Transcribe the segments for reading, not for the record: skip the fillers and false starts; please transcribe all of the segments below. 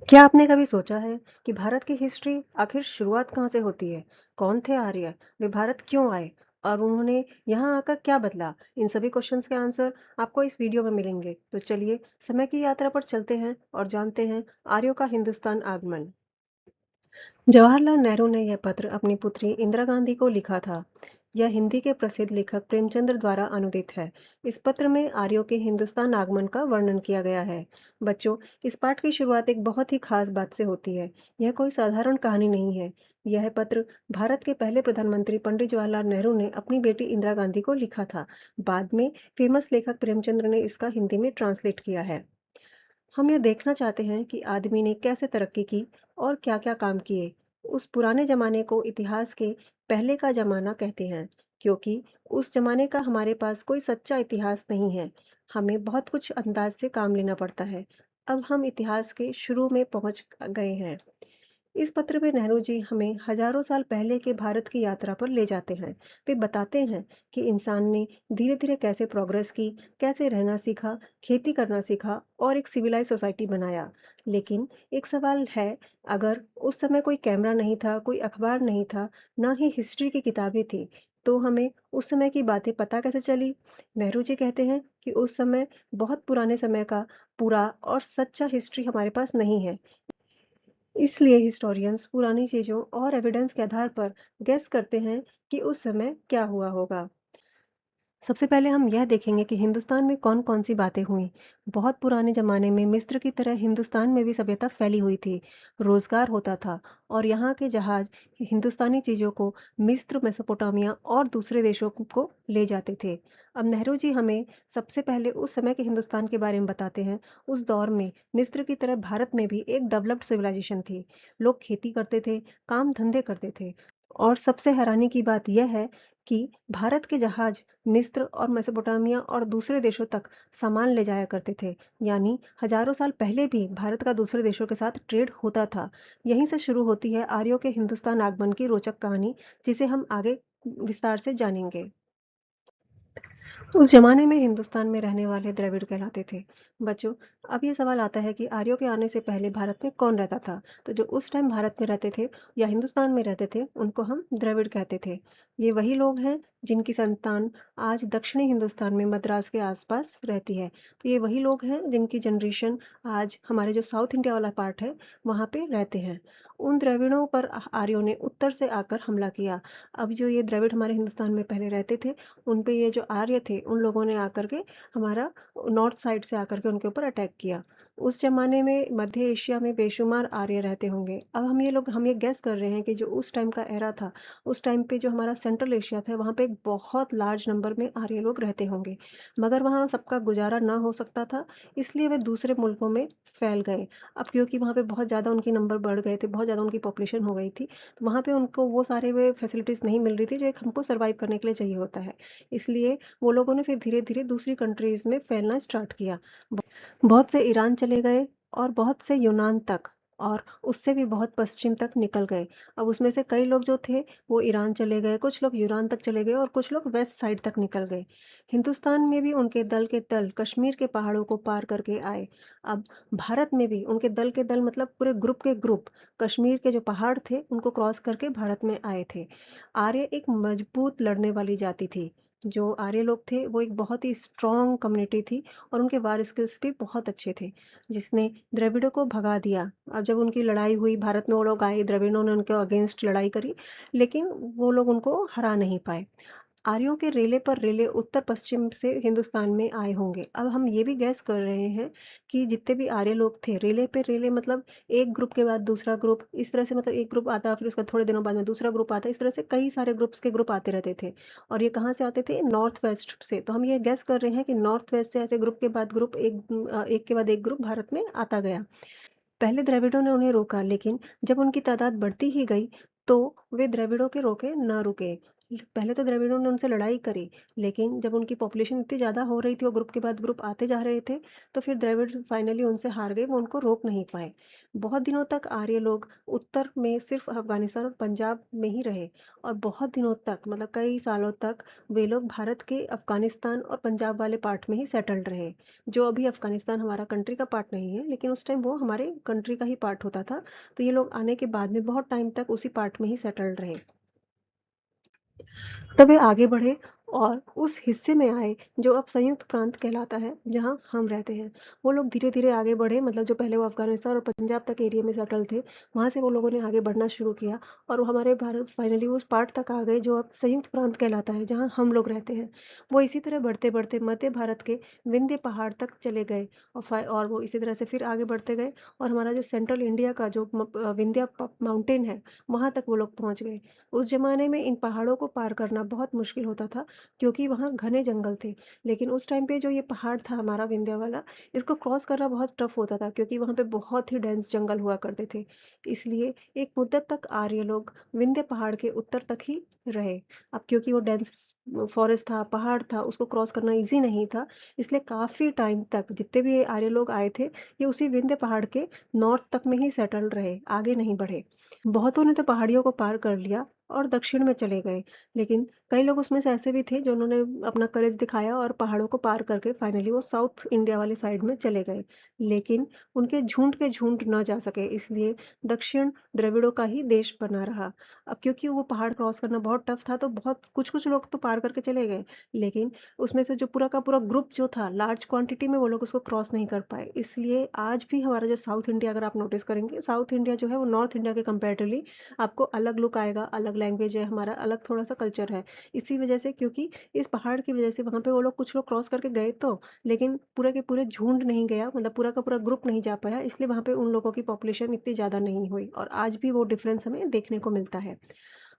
क्या आपने कभी सोचा है कि भारत की हिस्ट्री आखिर शुरुआत कहाँ से होती है? कौन थे आर्य? वे भारत क्यों आए? और उन्होंने यहाँ आकर क्या बदला? इन सभी क्वेश्चंस के आंसर आपको इस वीडियो में मिलेंगे। तो चलिए समय की यात्रा पर चलते हैं और जानते हैं आर्यों का हिंदुस्तान आगमन। जवाहरलाल नेहरू ने यह पत्र अपनी पुत्री इंदिरा गांधी को लिखा था। यह हिंदी के प्रसिद्ध लेखक प्रेमचंद्र द्वारा अनुदित है। इस पत्र में आर्यों के हिंदुस्तान आगमन का वर्णन किया गया है। बच्चों, इस पाठ की शुरुआत एक बहुत ही खास बात से होती है। यह कोई साधारण कहानी नहीं है। यह पत्र भारत के पहले प्रधानमंत्री पंडित जवाहरलाल नेहरू ने अपनी बेटी इंदिरा गांधी को लिखा था। बाद में फेमस लेखक प्रेमचंद्र ने इसका हिंदी में ट्रांसलेट किया है। हम यह देखना चाहते हैं कि आदमी ने कैसे तरक्की की और क्या-क्या काम किए। उस पुराने ज़माने को इतिहास के पहले का ज़माना कहते हैं, क्योंकि उस ज़माने का हमारे पास कोई सच्चा इतिहास नहीं है। हमें बहुत कुछ अंदाज से काम लेना पड़ता है। अब हम इतिहास के शुरू में पहुंच गए हैं। इस पत्र में नेहरू जी हमें हजारों साल पहले के भारत की यात्रा पर ले जाते हैं। वे बताते हैं कि इंसान ने धीरे धीरे कैसे प्रोग्रेस की, कैसे रहना सीखा, खेती करना सीखा और एक सिविलाइज सोसाइटी बनाया। लेकिन एक सवाल है, अगर उस समय कोई कैमरा नहीं था, कोई अखबार नहीं था, ना ही हिस्ट्री की किताबें थी, तो हमें उस समय की बातें पता कैसे चली? नेहरू जी कहते हैं कि उस समय बहुत पुराने समय का पूरा और सच्चा हिस्ट्री हमारे पास नहीं है। इसलिए हिस्टोरियंस पुरानी चीजों और एविडेंस के आधार पर गेस करते हैं कि उस समय क्या हुआ होगा। सबसे पहले हम यह देखेंगे कि हिंदुस्तान में कौन-कौन सी बातें हुईं। बहुत पुराने ज़माने में मिस्र की तरह हिंदुस्तान में भी सभ्यता फैली हुई थी। रोज़गार होता था और यहाँ के जहाज हिंदुस्तानी चीज़ों को मिस्र, मेसोपोटामिया और दूसरे देशों को ले जाते थे। अब नेहरू जी हमें सबसे पहले उस समय के हिंदुस्तान के बारे में बताते हैं। उस दौर में मिस्र की तरह भारत में भी एक डेवलप्ड सिविलाइजेशन थी। लोग खेती करते थे, काम-धंधे करते थे और सबसे हैरानी की बात यह है कि भारत के जहाज मिस्र और मेसोपोटामिया और दूसरे देशों तक सामान ले जाया करते थे। यानी हजारों साल पहले भी भारत का दूसरे देशों के साथ ट्रेड होता था। यहीं से शुरू होती है आर्यों के हिंदुस्तान आगमन की रोचक कहानी, जिसे हम आगे विस्तार से जानेंगे। उस जमाने में हिंदुस्तान में रहने वाले द्रविड़ कहलाते थे। बच्चों, अब ये सवाल आता है कि आर्यों के आने से पहले भारत में कौन रहता था? तो जो उस टाइम भारत में रहते थे या हिंदुस्तान में रहते थे, उनको हम द्रविड़ कहते थे। ये वही लोग हैं जिनकी संतान आज दक्षिणी हिंदुस्तान में मद्रास के आसपास रहती है। तो ये वही लोग हैं जिनकी जनरेशन आज हमारे जो साउथ इंडिया वाला पार्ट है, वहाँ पे रहते हैं। उन द्रविड़ों पर आर्यों ने उत्तर से आकर हमला किया। अब जो ये द्रविड़ हमारे हिंदुस्तान में पहले रहते थे, उन पे ये जो आर्य थे, उन लोगों ने आकर के हमारा नॉर्थ साइड से आकर के उनके ऊपर अटैक किया। उस ज़माने में मध्य एशिया में बेशुमार आर्य रहते होंगे। अब हम ये गेस कर रहे हैं कि जो उस टाइम का एरा था, उस टाइम पे जो हमारा सेंट्रल एशिया था, वहाँ पे एक बहुत लार्ज नंबर में आर्य लोग रहते होंगे। मगर वहाँ सबका गुज़ारा ना हो सकता था, इसलिए वे दूसरे मुल्कों में फैल गए। अब क्योंकि वहाँ पे बहुत ज़्यादा उनकी नंबर बढ़ गए थे, बहुत ज़्यादा उनकी पॉपुलेशन हो गई थी, तो वहाँ पे उनको वो सारे वे फैसिलिटीज़ नहीं मिल रही थी, जो एक हमको सर्वाइव करने के लिए चाहिए होता है। इसलिए वो लोगों ने फिर धीरे-धीरे दूसरी कंट्रीज़ में फैलना स्टार्ट किया। बहुत से ईरान चले गए और बहुत से यूनान तक और उससे भी बहुत पश्चिम तक निकल गए। अब उसमें से कई लोग जो थे वो ईरान चले गए, कुछ लोग यूनान तक चले गए और कुछ लोग वेस्ट साइड तक निकल गए। हिंदुस्तान में भी उनके दल के दल कश्मीर के पहाड़ों को पार करके आए। अब भारत में भी उनके दल के दल मतलब पूरे ग्रुप के ग्रुप कश्मीर के जो पहाड़ थे उनको क्रॉस करके भारत में आए थे। आर्य एक मजबूत लड़ने वाली जाति थी। जो आर्य लोग थे वो एक बहुत ही स्ट्रॉन्ग कम्युनिटी थी और उनके वार स्किल्स भी बहुत अच्छे थे, जिसने द्रविड़ों को भगा दिया। अब जब उनकी लड़ाई हुई, भारत में वो लोग आए, द्रविड़ों ने उनके अगेंस्ट लड़ाई करी, लेकिन वो लोग उनको हरा नहीं पाए। आर्यों के रेले पर रेले उत्तर पश्चिम से हिंदुस्तान में आए होंगे। अब हम ये भी गैस कर रहे हैं कि जितने भी आर्य लोग थे, रेले पे रेले मतलब एक ग्रुप के बाद दूसरा ग्रुप, इस तरह से मतलब एक ग्रुप आता, फिर उसका थोड़े दिनों बाद में दूसरा ग्रुप आता, इस तरह से कई सारे ग्रुप्स के ग्रुप आते रहते थे। और ये कहाँ से आते थे? नॉर्थ वेस्ट से। तो हम ये गैस कर रहे हैं कि नॉर्थ वेस्ट से ऐसे ग्रुप के बाद ग्रुप एक के बाद एक ग्रुप भारत में आता गया। पहले द्रविड़ों ने उन्हें रोका, लेकिन जब उनकी तादाद बढ़ती ही गई, तो वे द्रविड़ों के रोके न रुके। पहले तो द्रविड़ों ने उनसे लड़ाई करी, लेकिन जब उनकी पॉपुलेशन इतनी ज़्यादा हो रही थी और ग्रुप के बाद ग्रुप आते जा रहे थे, तो फिर द्रविड़ फाइनली उनसे हार गए, वो उनको रोक नहीं पाए। बहुत दिनों तक आर्य लोग उत्तर में सिर्फ अफ़गानिस्तान और पंजाब में ही रहे और बहुत दिनों तक मतलब कई सालों तक वे लोग भारत के अफ़गानिस्तान और पंजाब वाले पार्ट में ही सेटल्ड रहे। जो अभी अफ़गानिस्तान हमारा कंट्री का पार्ट नहीं है, लेकिन उस टाइम वो हमारे कंट्री का ही पार्ट होता था, तो ये लोग आने के बाद में बहुत टाइम तक उसी पार्ट में ही सेटल्ड रहे। तब वे आगे बढ़े और उस हिस्से में आए जो अब संयुक्त प्रांत कहलाता है, जहाँ हम रहते हैं। वो लोग धीरे-धीरे आगे बढ़े, मतलब जो पहले वो अफ़गानिस्तान और पंजाब तक एरिया में सेटल थे, वहाँ से वो लोगों ने आगे बढ़ना शुरू किया और वो हमारे भारत फाइनली उस पार्ट तक आ गए जो अब संयुक्त प्रांत कहलाता है, जहाँ हम लोग रहते हैं। वो इसी तरह बढ़ते-बढ़ते मध्य भारत के विंध्य पहाड़ तक चले गए और वो इसी तरह से फिर आगे बढ़ते गए और हमारा जो सेंट्रल इंडिया का जो विंध्या माउंटेन है, वहाँ तक वो लोग पहुँच गए। उस ज़माने में इन पहाड़ों को पार करना बहुत मुश्किल होता था क्योंकि वहाँ घने जंगल थे। लेकिन उस टाइम पे जो ये पहाड़ था हमारा विंध्या वाला, इसको क्रॉस करना बहुत टफ होता था क्योंकि वहाँ पे बहुत ही डेंस जंगल हुआ करते थे। इसलिए एक मुद्दत तक आर्य लोग विंध्य पहाड़ के उत्तर तक ही रहे। अब क्योंकि वो डेंस फॉरेस्ट था, पहाड़ था, उसको क्रॉस करना ईज़ी नहीं था, इसलिए काफ़ी टाइम तक जितने भी ये आर्य लोग आए थे, ये उसी विंध्य पहाड़ के नॉर्थ तक में ही सेटल रहे, आगे नहीं बढ़े। बहुतों ने तो पहाड़ियों को पार कर लिया और दक्षिण में चले गए, लेकिन कई लोग उसमें से ऐसे भी थे जो उन्होंने अपना करेज दिखाया और पहाड़ों को पार करके फाइनली वो साउथ इंडिया वाली साइड में चले गए। लेकिन उनके झुंड के झुंड न जा सके, इसलिए दक्षिण द्रविड़ों का ही देश बना रहा। अब क्योंकि वो पहाड़ क्रॉस करना बहुत टफ था, तो बहुत कुछ-कुछ लोग तो पार करके चले गए, लेकिन उसमें से जो पूरा का पूरा ग्रुप जो था, लार्ज क्वांटिटी में वो लोग उसको क्रॉस नहीं कर पाए। इसलिए आज भी हमारा जो साउथ इंडिया अगर आप नोटिस करेंगे, साउथ इंडिया जो है वो नॉर्थ इंडिया के कंपैरेटिवली आपको अलग लुक आएगा, अलग लैंग्वेज है हमारा, अलग थोड़ा-सा कल्चर है। इसी वजह से क्योंकि इस पहाड़ की वजह से वहाँ पे वो लोग कुछ लोग क्रॉस करके गए तो, लेकिन पूरे के पूरे झुंड नहीं गया, मतलब पूरा का पूरा ग्रुप नहीं जा पाया, इसलिए वहाँ पे उन लोगों की पॉपुलेशन इतनी ज़्यादा नहीं हुई और आज भी वो डिफरेंस हमें देखने को मिलता है।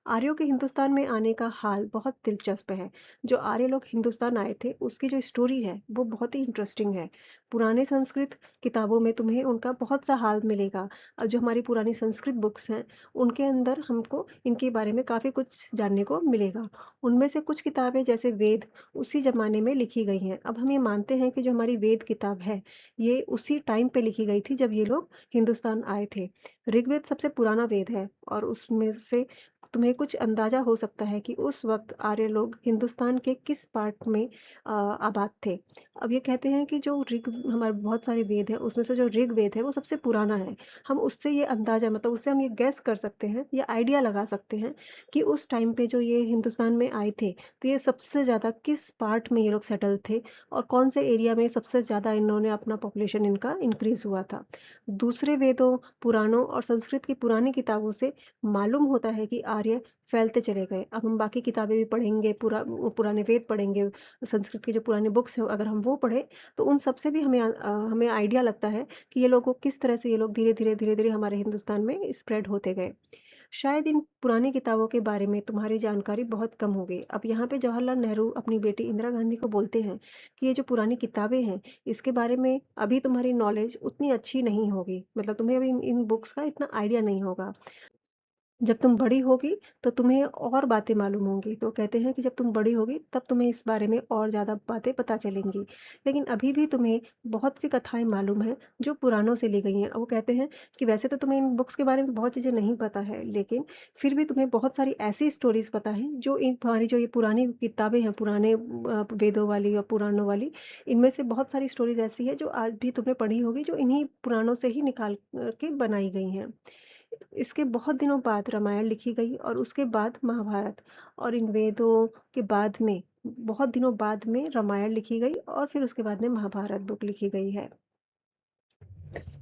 आर्यों के हिंदुस्तान में आने का हाल बहुत दिलचस्प है। जो आर्य लोग हिंदुस्तान आए थे, उसकी जो स्टोरी है, वो बहुत ही इंटरेस्टिंग है। पुराने संस्कृत किताबों में तुम्हें उनका बहुत सा हाल मिलेगा। अब जो हमारी पुरानी संस्कृत बुक्स हैं, उनके अंदर हमको इनके बारे में काफ़ी कुछ जानने को मिलेगा। उनमें से कुछ किताबें जैसे वेद, उसी ज़माने में लिखी गई हैं। अब हम ये मानते हैं कि जो हमारी वेद किताब है, ये उसी टाइम पे लिखी गई थी जब ये लोग हिंदुस्तान आए थे। ऋग्वेद सबसे पुराना वेद है और उसमें से तुम्हें कुछ अंदाजा हो सकता है कि उस वक्त आर्य लोग हिंदुस्तान के किस पार्ट में आबाद थे। अब ये कहते हैं कि जो ऋग हमारे बहुत सारे वेद हैं, उसमें से जो ऋग्वेद है वो सबसे पुराना है। हम उससे ये अंदाजा मतलब उससे हम ये गैस कर सकते हैं या आइडिया लगा सकते हैं कि उस टाइम पे जो ये हिंदुस्तान में आए थे, तो ये सबसे ज़्यादा किस पार्ट में ये लोग सेटल थे और कौन से एरिया में सबसे ज़्यादा इन्होंने अपना पॉपुलेशन इनका इंक्रीज हुआ था। दूसरे वेदों, पुराणों और संस्कृत की पुरानी किताबों से मालूम होता है कि आर्य फैलते चले गए। अब हम बाकी किताबें भी पढ़ेंगे, पुराने वेद पढ़ेंगे, संस्कृत की जो पुरानी बुक्स हैं अगर हम वो पढ़ें, तो उन सब से भी हमें आइडिया लगता है कि ये लोगों किस तरह से ये लोग धीरे-धीरे, धीरे-धीरे हमारे हिंदुस्तान में स्प्रेड होते गए। शायद इन पुरानी किताबों के बारे में तुम्हारी जानकारी बहुत कम होगी। अब यहाँ पे जवाहरलाल नेहरू अपनी बेटी इंदिरा गांधी को बोलते हैं कि ये जो पुरानी किताबें हैं, इसके बारे में अभी तुम्हारी नॉलेज उतनी अच्छी नहीं होगी। मतलब तुम्हें अभी इन बुक्स का इतना आइडिया नहीं होगा। जब तुम बड़ी होगी तो तुम्हें और बातें मालूम होंगी। तो कहते हैं कि जब तुम बड़ी होगी तब तुम्हें इस बारे में और ज़्यादा बातें पता चलेंगी। लेकिन अभी भी तुम्हें बहुत सी कथाएँ मालूम हैं जो पुराणों से ली गई हैं। वो कहते हैं कि वैसे तो तुम्हें इन बुक्स के बारे में बहुत चीज़ें नहीं पता है, लेकिन फिर भी तुम्हें बहुत सारी ऐसी स्टोरीज़ पता हैं जो इन तुम्हारी जो ये पुरानी किताबें हैं, पुराने वेदों वाली और पुराणों वाली, इनमें से बहुत सारी स्टोरीज़ ऐसी हैं जो आज भी तुमने पढ़ी होगी, जो इन्हीं पुराणों से ही निकाल के बनाई गई हैं। इसके बहुत दिनों बाद रामायण लिखी गई और उसके बाद महाभारत, और इन वेदों के बाद में बहुत दिनों बाद में रामायण लिखी गई और फिर उसके बाद में महाभारत बुक लिखी गई है।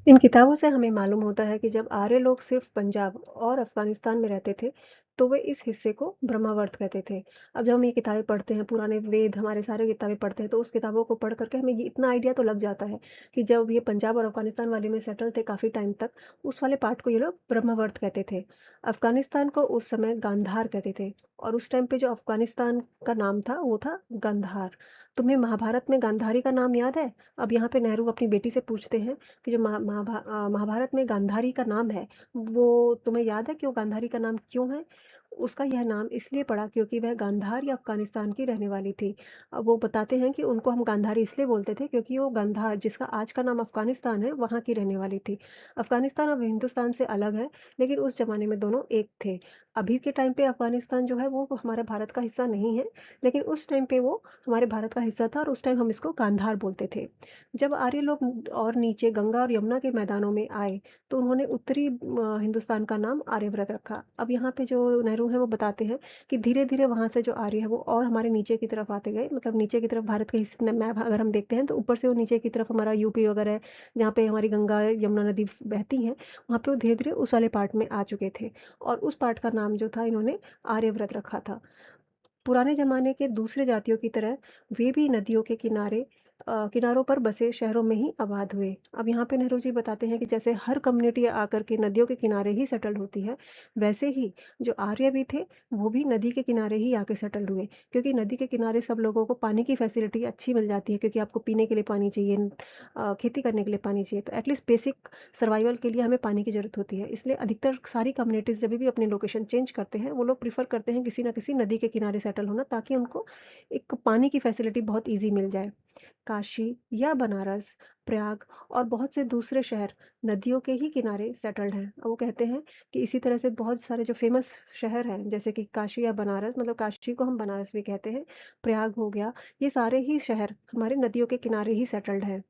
इन किताबों से हमें मालूम होता है कि जब आर्य लोग सिर्फ पंजाब और अफगानिस्तान में रहते थे, तो वे इस हिस्से को ब्रह्मावर्त कहते थे। अब जब हम ये किताबें पढ़ते हैं, पुराने वेद हमारे सारे किताबें पढ़ते हैं, तो उस किताबों को पढ़ करके हमें ये इतना आइडिया तो लग जाता है कि जब ये पंजाब और अफगानिस्तान वाले में सेटल थे काफ़ी टाइम तक, उस वाले पार्ट को ये लोग ब्रह्मावर्त कहते थे। अफगानिस्तान को उस समय गांधार कहते थे और उस टाइम पे जो अफगानिस्तान का नाम था वो था गंधार। तुम्हें महाभारत में गांधारी का नाम याद है? अब यहाँ पे नेहरू अपनी बेटी से पूछते हैं कि जो महाभारत में गांधारी का नाम है, वो तुम्हें याद है कि वो गांधारी का नाम क्यों है? उसका यह नाम इसलिए पड़ा क्योंकि वह गांधार या अफ़गानिस्तान की रहने वाली थी। अब वो बताते हैं कि उनको हम गांधारी इसलिए बोलते थे क्योंकि वो गांधार जिसका आज का नाम अफ़गानिस्तान है, वहाँ की रहने वाली थी। अफ़गानिस्तान अब हिंदुस्तान से अलग है, लेकिन उस ज़माने में दोनों एक थे। अभी के टाइम पे अफ़गानिस्तान जो है वो हमारे भारत का हिस्सा नहीं है, लेकिन उस टाइम पे वो हमारे भारत का हिस्सा था और उस टाइम हम इसको गांधार बोलते थे। जब आर्य लोग और नीचे गंगा और यमुना के मैदानों में आए, तो उन्होंने उत्तरी हिंदुस्तान का नाम आर्यव्रत रखा। अब यहाँ पे जो नेहरू हैं वो बताते हैं कि धीरे-धीरे वहाँ से जो आर्य है वो और हमारे नीचे की तरफ आते गए, मतलब नीचे की तरफ भारत के हिस्से मैप अगर हम देखते हैं तो ऊपर से वो नीचे की तरफ हमारा यूपी वगैरह है, जहाँ पे हमारी गंगा यमुना नदी बहती हैं, वहाँ पे वो धीरे-धीरे उस वाले पार्ट में आ चुके थे और उस पार्ट का नाम जो था इन्होंने आर्यव्रत रखा था। पुराने ज़माने के दूसरे जातियों की तरह वे भी नदियों के किनारों पर बसे शहरों में ही आबाद हुए। अब यहाँ पे नेहरू जी बताते हैं कि जैसे हर कम्युनिटी आकर के नदियों के किनारे ही सेटल होती है, वैसे ही जो आर्य भी थे, वो भी नदी के किनारे ही आके सेटल हुए। क्योंकि नदी के किनारे सब लोगों को पानी की फैसिलिटी अच्छी मिल जाती है क्योंकि आपको पीने के लिए पानी चाहिए, खेती करने के लिए पानी चाहिए। तो एटलीस्ट बेसिक सर्वाइवल के लिए हमें पानी की ज़रूरत होती है। इसलिए अधिकतर सारी कम्युनिटीज़ जब भी अपनी लोकेशन चेंज करते हैं, वो लोग प्रेफ़र करते हैं किसी न किसी नदी के किनारे सेटल होना ताकि उनको एक पानी की फैसिलिटी बहुत ईज़ी मिल जाए। काशी या बनारस, प्रयाग और बहुत से दूसरे शहर नदियों के ही किनारे सेटल्ड हैं। और वो कहते हैं कि इसी तरह से बहुत सारे जो फेमस शहर हैं, जैसे कि काशी या बनारस, मतलब काशी को हम बनारस भी कहते हैं, प्रयाग हो गया, ये सारे ही शहर हमारे नदियों के किनारे ही सेटल्ड हैं।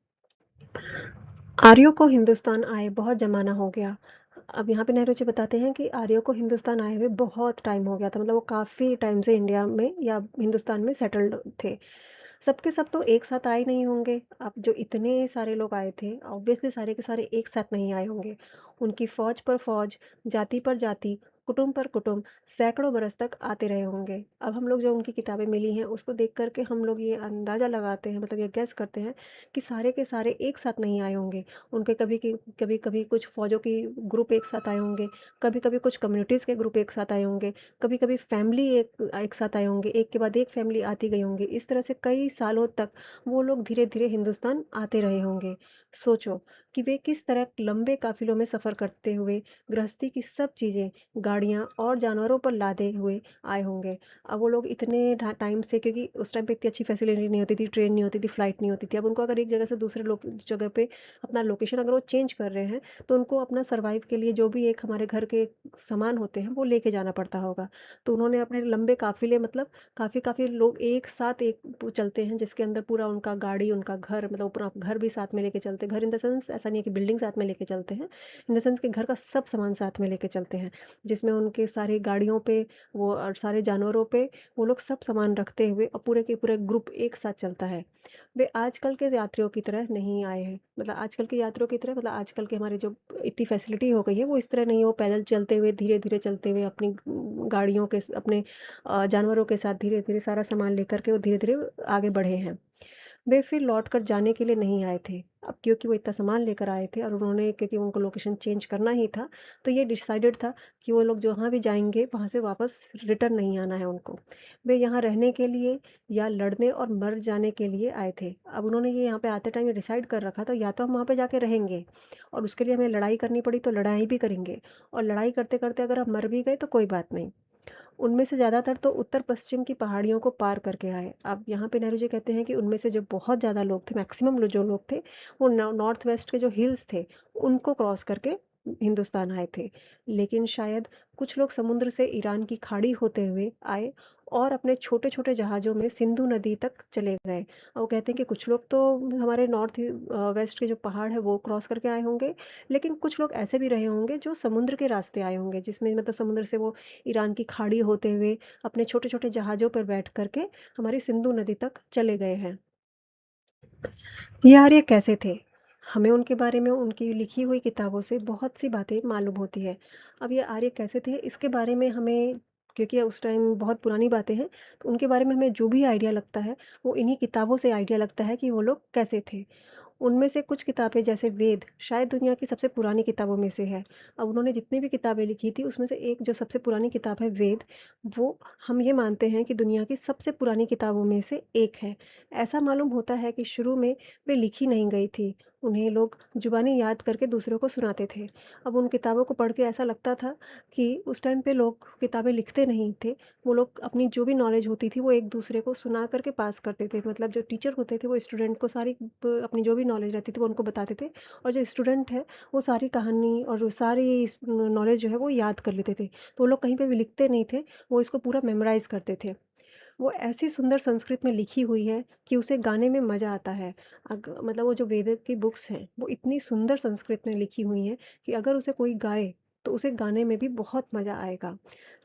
आर्यों को हिंदुस्तान आए बहुत ज़माना हो गया। अब यहाँ पे नेहरू जी बताते हैं कि आर्यों को हिंदुस्तान आए हुए बहुत टाइम हो गया था, मतलब वो काफ़ी टाइम से इंडिया में या हिंदुस्तान में सेटल्ड थे। सबके सब तो एक साथ आए नहीं होंगे। अब जो इतने सारे लोग आए थे, ऑब्वियसली सारे के सारे एक साथ नहीं आए होंगे। उनकी फ़ौज पर फ़ौज, जाति पर जाति, कुटुंब पर कुटुंब सैकड़ों बरस तक आते रहे होंगे। अब हम लोग जो उनकी किताबें मिली हैं, उसको देख कर के हम लोग ये अंदाज़ा लगाते हैं, मतलब ये गेस करते हैं कि सारे के सारे एक साथ नहीं आए होंगे। उनके कभी-कभी कुछ फ़ौजों की ग्रुप एक साथ आए होंगे, कभी-कभी कुछ कम्युनिटीज़ के ग्रुप एक साथ आए होंगे, कभी-कभी फैमिली एक साथ आए होंगे, एक के बाद एक फैमिली आती गई होंगी। इस तरह से कई सालों तक वो लोग धीरे-धीरे हिंदुस्तान आते रहे होंगे। सोचो कि वे किस तरह लंबे काफ़िलों में सफ़र करते हुए गृहस्थी की सब चीज़ें, गाड़ियाँ और जानवरों पर लादे हुए आए होंगे। अब वो लोग इतने टाइम से, क्योंकि उस टाइम पे इतनी अच्छी फैसिलिटी नहीं होती थी, ट्रेन नहीं होती थी, फ्लाइट नहीं होती थी। अब उनको अगर एक जगह से दूसरे जगह पे अपना लोकेशन अगर वो चेंज कर रहे हैं, तो उनको अपना सर्वाइव के लिए जो भी एक हमारे घर के सामान होते हैं वो लेके जाना पड़ता होगा। तो उन्होंने अपने लंबे काफ़िले, मतलब काफ़ी काफ़ी लोग एक साथ एक चलते हैं, जिसके अंदर पूरा उनका गाड़ी, उनका घर, मतलब पूरा घर भी साथ में लेके चलते हैं। घर इन द सेंस ऐसा नहीं है कि बिल्डिंग साथ में लेके चलते हैं, इन द सेंस कि घर का सब सामान साथ में लेके चलते हैं, जिसमें उनके सारी गाड़ियों पे वो और सारे जानवरों पे वो लोग सब सामान रखते हुए और पूरे के पूरे ग्रुप एक साथ चलता है। वे आजकल के यात्रियों की तरह नहीं आए हैं, मतलब आजकल के यात्रियों की तरह, मतलब आजकल के हमारे जो इतनी फैसिलिटी हो गई है वो इस तरह नहीं है। वो पैदल चलते हुए, धीरे धीरे चलते हुए, अपनी गाड़ियों के अपने जानवरों के साथ धीरे धीरे सारा सामान लेकर के वो धीरे धीरे आगे बढ़े हैं। वे फिर लौट कर जाने के लिए नहीं आए थे। अब क्योंकि वो इतना सामान लेकर आए थे और उन्होंने, क्योंकि उनको लोकेशन चेंज करना ही था, तो ये डिसाइडेड था कि वो लोग जहाँ भी जाएँगे वहाँ से वापस रिटर्न नहीं आना है उनको। वे यहाँ रहने के लिए या लड़ने और मर जाने के लिए आए थे। अब उन्होंने ये यहाँ पे आते टाइम ये डिसाइड कर रखा था, या तो हम वहाँ पे जाके रहेंगे और उसके लिए हमें लड़ाई करनी पड़ी तो लड़ाई भी करेंगे, और लड़ाई करते-करते अगर हम मर भी गए तो कोई बात नहीं। उनमें से ज़्यादातर तो उत्तर-पश्चिम की पहाड़ियों को पार करके आए। अब यहाँ पे नेहरू जी कहते हैं कि उनमें से जो बहुत ज़्यादा लोग थे, मैक्सिमम जो लोग थे, वो नॉर्थ वेस्ट के जो हिल्स थे, उनको क्रॉस करके हिंदुस्तान आए थे। लेकिन शायद कुछ लोग समुद्र से ईरान की खाड़ी होते हुए आए और अपने छोटे-छोटे जहाज़ों में सिंधु नदी तक चले गए। और वो कहते हैं कि कुछ लोग तो हमारे वेस्ट के जो पहाड़ हैं, वो क्रॉस करके आए होंगे, लेकिन कुछ लोग ऐसे भी रहे होंगे जो समुद्र के रास्ते आए होंगे, जिसमें मतलब समुद्र से वो ईरान की खाड़ी होते हुए अपने छोटे-छोटे जहाज़ों पर बैठ कर के हमारी सिंधु नदी तक चले गए हैं। ये आर्य कैसे थे? हमें उनके बारे में उनकी लिखी हुई किताबों से बहुत सी बातें मालूम होती है। अब ये आर्य कैसे थे, इसके बारे में हमें, क्योंकि उस टाइम बहुत पुरानी बातें हैं, तो उनके बारे में हमें जो भी आइडिया लगता है, वो इन्हीं किताबों से आइडिया लगता है कि वो लोग कैसे थे। उनमें से कुछ किताबें जैसे वेद शायद दुनिया की सबसे पुरानी किताबों में से है। अब उन्होंने जितनी भी किताबें लिखी थी उसमें से एक जो सबसे पुरानी किताब है वेद, वो हम ये मानते हैं कि दुनिया की सबसे पुरानी किताबों में से एक है। ऐसा मालूम होता है कि शुरू में वे लिखी नहीं गई थी। उन्हें लोग जुबानी याद करके दूसरों को सुनाते थे। अब उन किताबों को पढ़ के ऐसा लगता था कि उस टाइम पे लोग किताबें लिखते नहीं थे, वो लोग अपनी जो भी नॉलेज होती थी वो एक दूसरे को सुना करके पास करते थे। मतलब जो टीचर होते थे वो स्टूडेंट को सारी अपनी जो भी नॉलेज रहती थी वो उनको बताते थे, और जो स्टूडेंट है वो सारी कहानी और वो सारी नॉलेज जो है वो याद कर लेते थे। तो वो लोग कहीं पे भी लिखते नहीं थे, वो इसको पूरा मेमोराइज करते थे। वो ऐसी सुंदर संस्कृत में लिखी हुई है कि उसे गाने में मज़ा आता है। मतलब वो जो वेद की बुक्स हैं वो इतनी सुंदर संस्कृत में लिखी हुई हैं कि अगर उसे कोई गाए तो उसे गाने में भी बहुत मज़ा आएगा।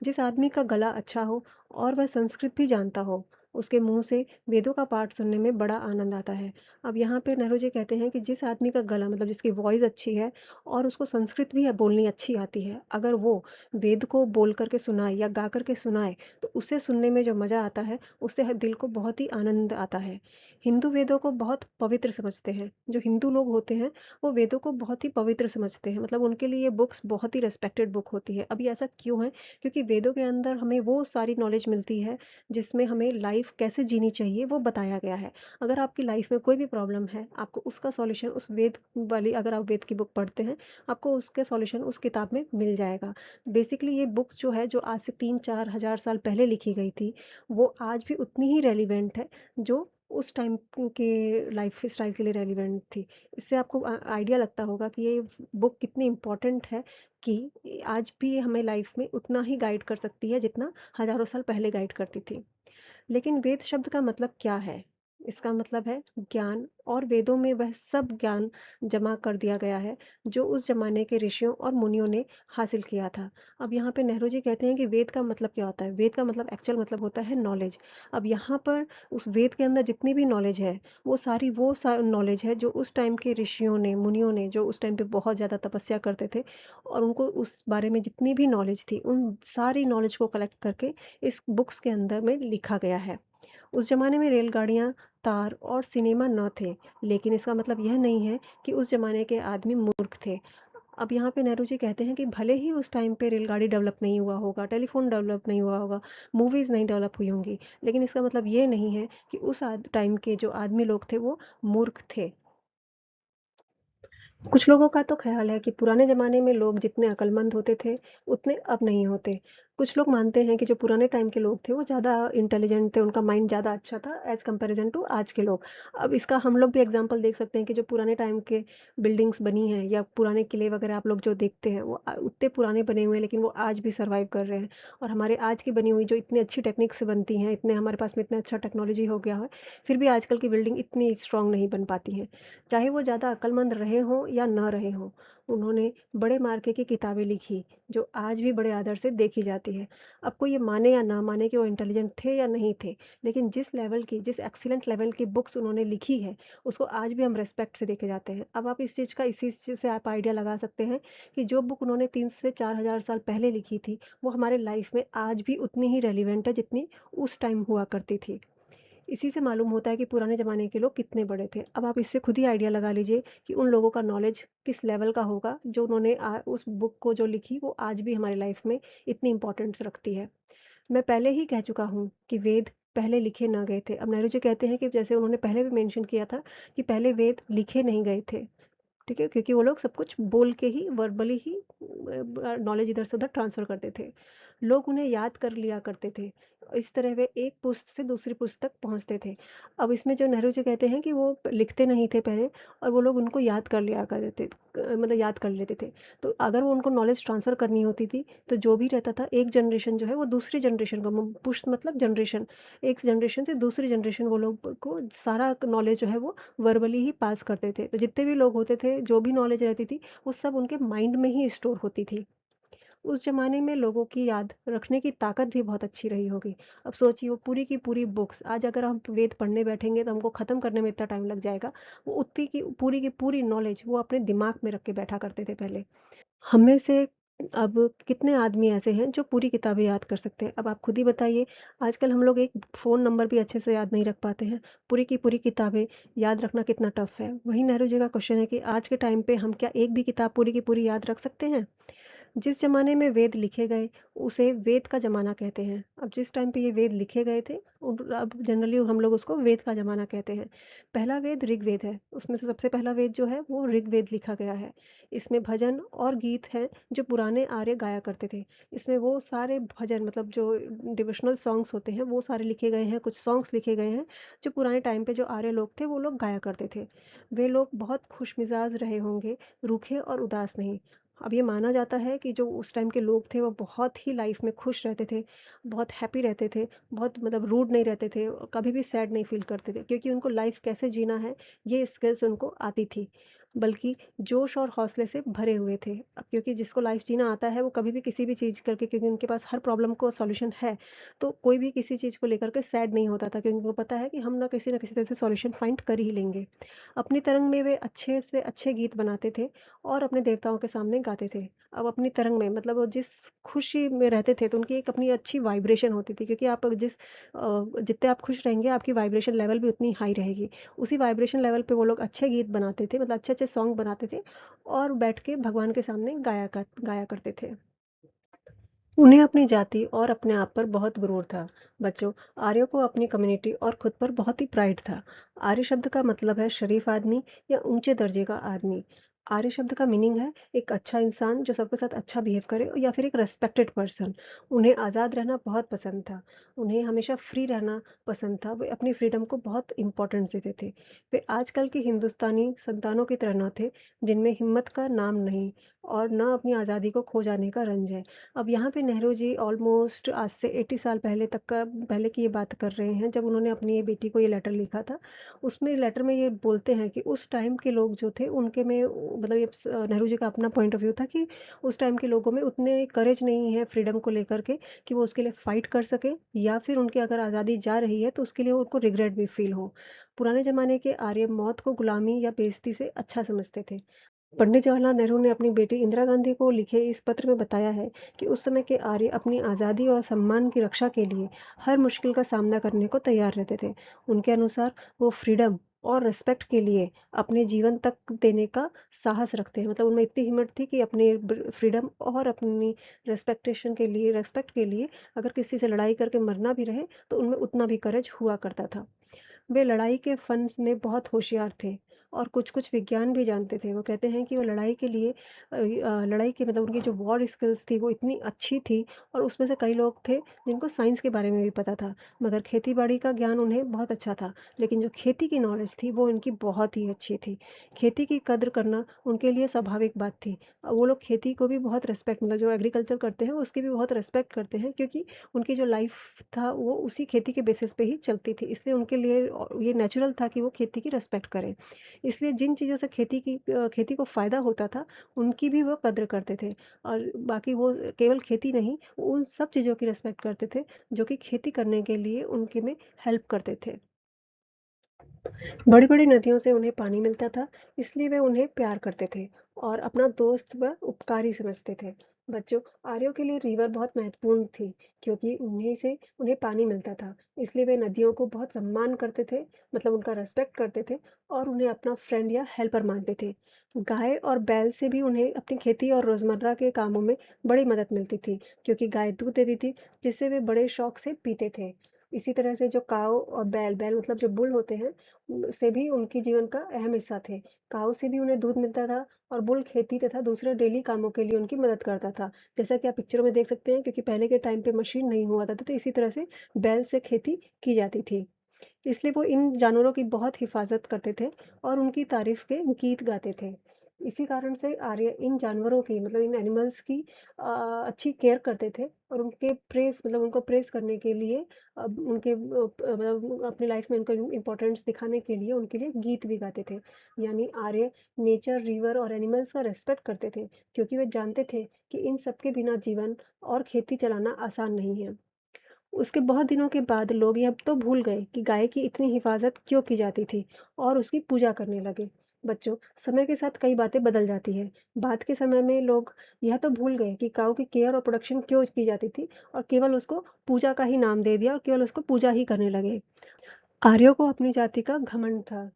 जिस आदमी का गला अच्छा हो और वह संस्कृत भी जानता हो, उसके मुंह से वेदों का पाठ सुनने में बड़ा आनंद आता है। अब यहाँ पे नेहरू जी कहते हैं कि जिस आदमी का गला, मतलब जिसकी वॉइस अच्छी है और उसको संस्कृत भी बोलनी अच्छी आती है, अगर वो वेद को बोल करके सुनाए या गा करके सुनाए तो उसे सुनने में जो मज़ा आता है, उससे दिल को बहुत ही आनंद आता है। हिंदू वेदों को बहुत पवित्र समझते हैं। जो हिंदू लोग होते हैं, वो वेदों को बहुत ही पवित्र समझते हैं। मतलब उनके लिए ये बुक्स बहुत ही रिस्पेक्टेड बुक होती है। अब ये ऐसा क्यों है? क्योंकि वेदों के अंदर हमें वो सारी नॉलेज मिलती है, जिसमें हमें लाइफ कैसे जीनी चाहिए वो बताया गया है। अगर आपकी लाइफ में कोई भी प्रॉब्लम है, आपको उसका सॉल्यूशन उस वेद वाली, अगर आप वेद की बुक पढ़ते हैं, आपको उसका सॉल्यूशन उस किताब में मिल जाएगा। बेसिकली ये बुक जो है, जो आज से 3-4 हज़ार साल पहले लिखी गई थी, वो आज भी उतनी ही रेलिवेंट है, जो उस टाइम के लाइफ स्टाइल के लिए रेलिवेंट थी। इससे आपको आइडिया लगता होगा कि ये बुक कितनी इम्पोर्टेंट है, कि आज भी हमें लाइफ में उतना ही गाइड कर सकती है जितना हज़ारों साल पहले गाइड करती थी। लेकिन वेद शब्द का मतलब क्या है? इसका मतलब है ज्ञान, और वेदों में वह सब ज्ञान जमा कर दिया गया है जो उस जमाने के ऋषियों और मुनियों ने हासिल किया था। अब यहाँ पे नेहरू जी कहते हैं कि वेद का मतलब क्या होता है? वेद का मतलब, एक्चुअल मतलब होता है नॉलेज। अब यहाँ पर उस वेद के अंदर जितनी भी नॉलेज है, वो सारी वो नॉलेज है जो उस टाइम के ऋषियों ने, मुनियों ने, जो उस टाइम पे बहुत ज़्यादा तपस्या करते थे और उनको उस बारे में जितनी भी नॉलेज थी, उन सारी नॉलेज को कलेक्ट करके इस बुक्स के अंदर में लिखा गया है। उस ज़माने में रेलगाड़ियाँ, तार और सिनेमा न थे, लेकिन इसका मतलब यह नहीं है कि उस ज़माने के आदमी मूर्ख थे। अब यहाँ पे नेहरू जी कहते हैं कि भले ही उस टाइम पे रेलगाड़ी डेवलप नहीं हुआ होगा, टेलीफ़ोन डेवलप नहीं हुआ होगा, मूवीज़ नहीं डेवलप हुई होंगी, लेकिन इसका मतलब ये नहीं है कि उस टाइम के जो आदमी लोग थे वो मूर्ख थे। कुछ लोगों का तो ख़्याल है कि पुराने ज़माने में लोग जितने अक्लमंद होते थे, उतने अब नहीं होते। कुछ लोग मानते हैं कि जो पुराने टाइम के लोग थे, वो ज़्यादा इंटेलिजेंट थे, उनका माइंड ज़्यादा अच्छा था एज़ कंपैरिज़न टू आज के लोग। अब इसका हम लोग भी एग्ज़ाम्पल देख सकते हैं कि जो पुराने टाइम के बिल्डिंग्स बनी हैं या पुराने किले वग़ैरह आप लोग जो देखते हैं, वो उतने पुराने बने हुए हैं, लेकिन वो आज भी सर्वाइव कर रहे हैं। और हमारे आज की बनी हुई जो इतनी अच्छी टेक्निक से बनती हैं, इतने हमारे पास में इतना अच्छा टेक्नोलॉजी हो गया है, फिर भी आजकल की बिल्डिंग इतनी स्ट्रॉन्ग नहीं बन पाती हैं। चाहे वो ज़्यादा अक्लमंद रहे हों या ना रहे हों, उन्होंने बड़े मार्के की किताबें लिखी, जो आज भी बड़े आदर से देखी जाती है। अब कोई ये माने या ना माने कि वो इंटेलिजेंट थे या नहीं थे, लेकिन जिस लेवल की, जिस एक्सीलेंट लेवल की बुक्स उन्होंने लिखी है, उसको आज भी हम रिस्पेक्ट से देखे जाते हैं। अब आप इस चीज़ का, इसी चीज़ से आप आइडिया लगा सकते हैं कि जो बुक उन्होंने 3 से 4 हज़ार साल पहले लिखी थी, वो हमारे लाइफ में आज भी उतनी ही रेलिवेंट है जितनी उस टाइम हुआ करती थी। इसी से मालूम होता है कि पुराने ज़माने के लोग कितने बड़े थे। अब आप इससे खुद ही आइडिया लगा लीजिए कि उन लोगों का नॉलेज किस लेवल का होगा, जो उन्होंने उस बुक को जो लिखी, वो आज भी हमारी लाइफ में इतनी इम्पोर्टेंस रखती है। मैं पहले ही कह चुका हूँ कि वेद पहले लिखे ना गए थे। अब नेहरू जी कहते हैं कि जैसे उन्होंने पहले भी मेंशन किया था कि पहले वेद लिखे नहीं गए थे। ठीक है? क्योंकि वो लोग सब कुछ बोल के ही, वर्बली ही नॉलेज इधर से उधर ट्रांसफ़र करते थे। लोग उन्हें याद कर लिया करते थे। इस तरह वे एक पुश्त से दूसरी पुश्त तक पहुँचते थे। अब इसमें जो नेहरू जी कहते हैं कि वो लिखते नहीं थे पहले, और वो लोग उनको याद कर लिया करते थे, मतलब याद कर लेते थे। तो अगर वो उनको नॉलेज ट्रांसफ़र करनी होती थी, तो जो भी रहता था, एक जनरेशन जो है वो दूसरी जनरेशन को, पुश्त मतलब जनरेशन, एक जनरेशन से दूसरी जनरेशन वो लोग को सारा नॉलेज जो है वो वर्बली ही पास करते थे। तो जितने भी लोग होते थे, जो भी नॉलेज रहती थी, वो सब उनके माइंड में ही स्टोर होती थी। उस ज़माने में लोगों की याद रखने की ताकत भी बहुत अच्छी रही होगी। अब सोचिए, वो पूरी की पूरी बुक्स, आज अगर हम वेद पढ़ने बैठेंगे तो हमको ख़त्म करने में इतना टाइम लग जाएगा। वो उतनी की पूरी नॉलेज वो अपने दिमाग में रख के बैठा करते थे पहले। हम में से अब कितने आदमी ऐसे हैं जो पूरी किताबें याद कर सकते हैं? अब आप खुद ही बताइए, आजकल हम लोग एक फ़ोन नंबर भी अच्छे से याद नहीं रख पाते हैं। पूरी की पूरी किताबें याद रखना कितना टफ़ है। वहीं नेहरू जी का क्वेश्चन है कि आज के टाइम पे हम क्या एक भी किताब पूरी की पूरी याद रख सकते हैं? जिस ज़माने में वेद लिखे गए, उसे वेद का ज़माना कहते हैं। अब जिस टाइम पे ये वेद लिखे गए थे, अब जनरली हम लोग उसको वेद का ज़माना कहते हैं। पहला वेद ऋग्वेद है, उसमें से सबसे पहला वेद जो है, वो ऋग्वेद लिखा गया है। इसमें भजन और गीत हैं, जो पुराने आर्य गाया करते थे। इसमें वो सारे भजन मतलब जो डिवोशनल सॉन्ग्स होते हैं, वो सारे लिखे गए हैं, कुछ सॉन्ग्स लिखे गए हैं, जो पुराने टाइम पे जो आर्य लोग थे, वो लोग गाया करते थे। वे लोग बहुत खुशमिज़ाज रहे होंगे, रूखे और उदास नहीं। अब ये माना जाता है कि जो उस टाइम के लोग थे वो बहुत ही लाइफ में खुश रहते थे, बहुत हैप्पी रहते थे, बहुत मतलब रूड नहीं रहते थे, कभी भी सैड नहीं फील करते थे, क्योंकि उनको लाइफ कैसे जीना है ये स्किल्स उनको आती थी। बल्कि जोश और हौसले से भरे हुए थे। अब क्योंकि जिसको लाइफ जीना आता है वो कभी भी किसी भी चीज़ करके, क्योंकि उनके पास हर प्रॉब्लम को सॉल्यूशन है, तो कोई भी किसी चीज़ को लेकर के सैड नहीं होता था, क्योंकि उनको पता है कि हम ना किसी तरह से सॉल्यूशन फाइंड कर ही लेंगे। अपनी तरंग में वे अच्छे से अच्छे गीत बनाते थे और अपने देवताओं के सामने गाते थे। अब अपनी तरंग में मतलब वो जिस खुशी में रहते थे, तो उनकी एक अपनी अच्छी वाइब्रेशन होती थी, क्योंकि आप जितने आप खुश रहेंगे, आपकी वाइब्रेशन लेवल भी उतनी हाई रहेगी। उसी वाइब्रेशन लेवल पे वो लोग अच्छे गीत बनाते थे, मतलब अच्छे-अच्छे सॉन्ग बनाते थे और बैठ के भगवान के सामने गाया करते थे। उन्हें अपनी जाति और अपने आप पर बहुत गुरूर था। बच्चों, आर्यों को अपनी कम्युनिटी और खुद पर बहुत ही प्राइड था। आर्य शब्द का मतलब है शरीफ आदमी या ऊंचे दर्जे का आदमी। आर्य शब्द का मीनिंग है एक अच्छा इंसान जो सबके साथ अच्छा बिहेव करे, या फिर एक रेस्पेक्टेड पर्सन। उन्हें आज़ाद रहना बहुत पसंद था। उन्हें हमेशा फ्री रहना पसंद था। वे अपनी फ्रीडम को बहुत इंपॉर्टेंस देते थे। वे आजकल के हिंदुस्तानी संतानों की तरह न थे, जिनमें हिम्मत का नाम नहीं और न अपनी आज़ादी को खो जाने का रंज है। अब यहाँ पे नेहरू जी ऑलमोस्ट आज से 80 साल पहले की ये बात कर रहे हैं, जब उन्होंने अपनी ये बेटी को ये लेटर लिखा था। उसमें लेटर में ये बोलते हैं कि उस टाइम के लोग जो थे उनके में मतलब नेहरू जी का अपना पॉइंट ऑफ व्यू था कि उस टाइम के लोगों में उतने करेज नहीं है फ्रीडम को लेकर के कि वो उसके लिए फाइट कर सके, या फिर उनकी अगर आज़ादी जा रही है तो उसके लिए उनको रिग्रेट भी फील हो। पुराने ज़माने के आर्य मौत को गुलामी या बेइज्जती से अच्छा समझते थे। पंडित जवाहरलाल नेहरू ने अपनी बेटी इंदिरा गांधी को लिखे इस पत्र में बताया है कि उस समय के आर्य अपनी आज़ादी और सम्मान की रक्षा के लिए हर मुश्किल का सामना करने को तैयार रहते थे। उनके अनुसार वो फ्रीडम और रिस्पेक्ट के लिए अपने जीवन तक देने का साहस रखते हैं, मतलब उनमें इतनी हिम्मत थी कि अपने फ्रीडम और अपनी रेस्पेक्ट के लिए अगर किसी से लड़ाई करके मरना भी रहे तो उनमें उतना भी करेज हुआ करता था। वे लड़ाई के फन में बहुत होशियार थे और कुछ-कुछ विज्ञान भी जानते थे। वो कहते हैं कि वो लड़ाई के लिए लड़ाई के मतलब उनकी जो वॉर स्किल्स थी वो इतनी अच्छी थी, और उसमें से कई लोग थे जिनको साइंस के बारे में भी पता था। मगर खेती-बाड़ी का ज्ञान उन्हें बहुत अच्छा था, लेकिन जो खेती की नॉलेज थी वो उनकी बहुत ही अच्छी थी। खेती की कद्र करना उनके लिए स्वाभाविक बात थी। वो लोग खेती को भी बहुत रिस्पेक्ट, मतलब जो एग्रीकल्चर करते हैं उसकी भी बहुत रिस्पेक्ट करते हैं, क्योंकि उनकी जो लाइफ था वो उसी खेती के बेसिस पे ही चलती थी, इसलिए उनके लिए ये नेचुरल था कि वो खेती की रिस्पेक्ट करें। इसलिए जिन चीज़ों से खेती को फ़ायदा होता था, उनकी भी वो कद्र करते थे, और बाकी वो केवल खेती नहीं, उन सब चीज़ों की रिस्पेक्ट करते थे जो कि खेती करने के लिए उनके में हेल्प करते थे। बड़ी-बड़ी नदियों से उन्हें पानी मिलता था, इसलिए वे उन्हें प्यार करते थे और अपना दोस्त व उपकारी समझते थे। बच्चों, आर्यों के लिए रिवर बहुत महत्वपूर्ण थी, क्योंकि उन्हीं से उन्हें पानी मिलता था। इसलिए वे नदियों को बहुत सम्मान करते थे, मतलब उनका रिस्पेक्ट करते थे और उन्हें अपना फ्रेंड या हेल्पर मानते थे। गाय और बैल से भी उन्हें अपनी खेती और रोज़मर्रा के कामों में बड़ी मदद मिलती थी, क्योंकि गाय दूध देती थी, जिससे वे बड़े शौक से पीते थे। इसी तरह से जो काऊ और बैल मतलब जो बुल होते हैं, से भी उनके जीवन का अहम हिस्सा थे। काऊ से भी उन्हें दूध मिलता था और बुल खेती तथा दूसरे डेली कामों के लिए उनकी मदद करता था। जैसा कि आप पिक्चरों में देख सकते हैं, क्योंकि पहले के टाइम पे मशीन नहीं हुआ था, तो इसी तरह से बैल से खेती की जाती थी। इसलिए वो इन जानवरों की बहुत हिफाज़त करते थे और उनकी तारीफ़ के गीत गाते थे। इसी कारण से आर्य इन जानवरों की मतलब इन एनिमल्स की अच्छी केयर करते थे, और उनके प्रेज़ मतलब उनको प्रेज़ करने के लिए मतलब अपनी लाइफ़ में उनका इम्पोर्टेंस दिखाने के लिए उनके लिए गीत भी गाते थे। यानी आर्य नेचर, रिवर और एनिमल्स का रिस्पेक्ट करते थे, क्योंकि वे जानते थे कि इन सब के बिना जीवन और खेती चलाना आसान नहीं है। उसके बहुत दिनों के बाद लोग ये अब तो भूल गए कि गाय की इतनी हिफाजत क्यों की जाती थी, और उसकी पूजा करने लगे। बच्चों, समय के साथ कई बातें बदल जाती है। बाद के समय में लोग यह तो भूल गए कि काऊ की केयर और प्रोडक्शन क्यों की जाती थी, और केवल उसको पूजा का ही नाम दे दिया और केवल उसको पूजा ही करने लगे। आर्यों को अपनी जाति का घमंड था।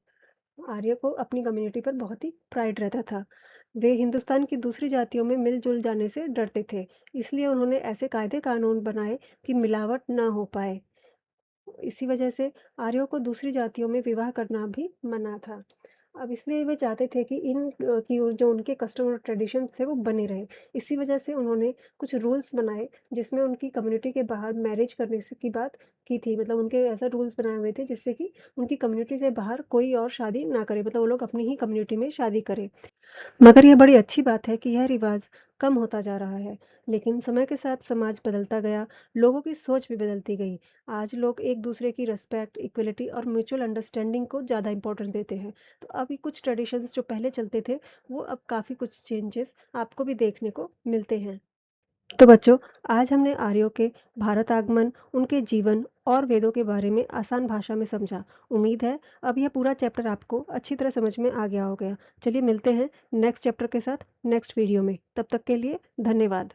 आर्य को अपनी कम्युनिटी पर बहुत ही प्राइड रहता था। वे हिंदुस्तान की दूसरी जातियों में मिल-जुल जाने से डरते थे, इसलिए उन्होंने ऐसे कायदे-कानून बनाए कि मिलावट न हो पाए। इसी वजह से आर्यों को दूसरी जातियों में विवाह करना भी मना था। अब इसलिए वे चाहते थे कि कि वो जो उनके कस्टम और ट्रेडिशंस थे वो बने रहें। इसी वजह से उन्होंने कुछ रूल्स बनाए जिसमें उनकी कम्युनिटी के बाहर मैरिज करने से की बात की थी। मतलब उनके ऐसा रूल्स बनाए हुए थे जिससे कि उनकी कम्युनिटी से बाहर कोई और शादी ना करे, मतलब वो लोग अपनी ही कम्युनिटी में शादी करें। मगर यह बड़ी अच्छी बात है कि यह रिवाज कम होता जा रहा है, लेकिन समय के साथ समाज बदलता गया, लोगों की सोच भी बदलती गई। आज लोग एक दूसरे की रिस्पेक्ट, इक्वलिटी और म्यूचुअल अंडरस्टैंडिंग को ज़्यादा इंपॉर्टेंस देते हैं। तो अभी कुछ ट्रेडिशंस जो पहले चलते थे, वो अब काफ़ी कुछ चेंजेस आपको भी देखने को मिलते हैं। तो बच्चों, आज हमने आर्यों के भारत आगमन, उनके जीवन और वेदों के बारे में आसान भाषा में समझा। उम्मीद है अब यह पूरा चैप्टर आपको अच्छी तरह समझ में आ गया होगा। चलिए मिलते हैं नेक्स्ट चैप्टर के साथ नेक्स्ट वीडियो में। तब तक के लिए धन्यवाद।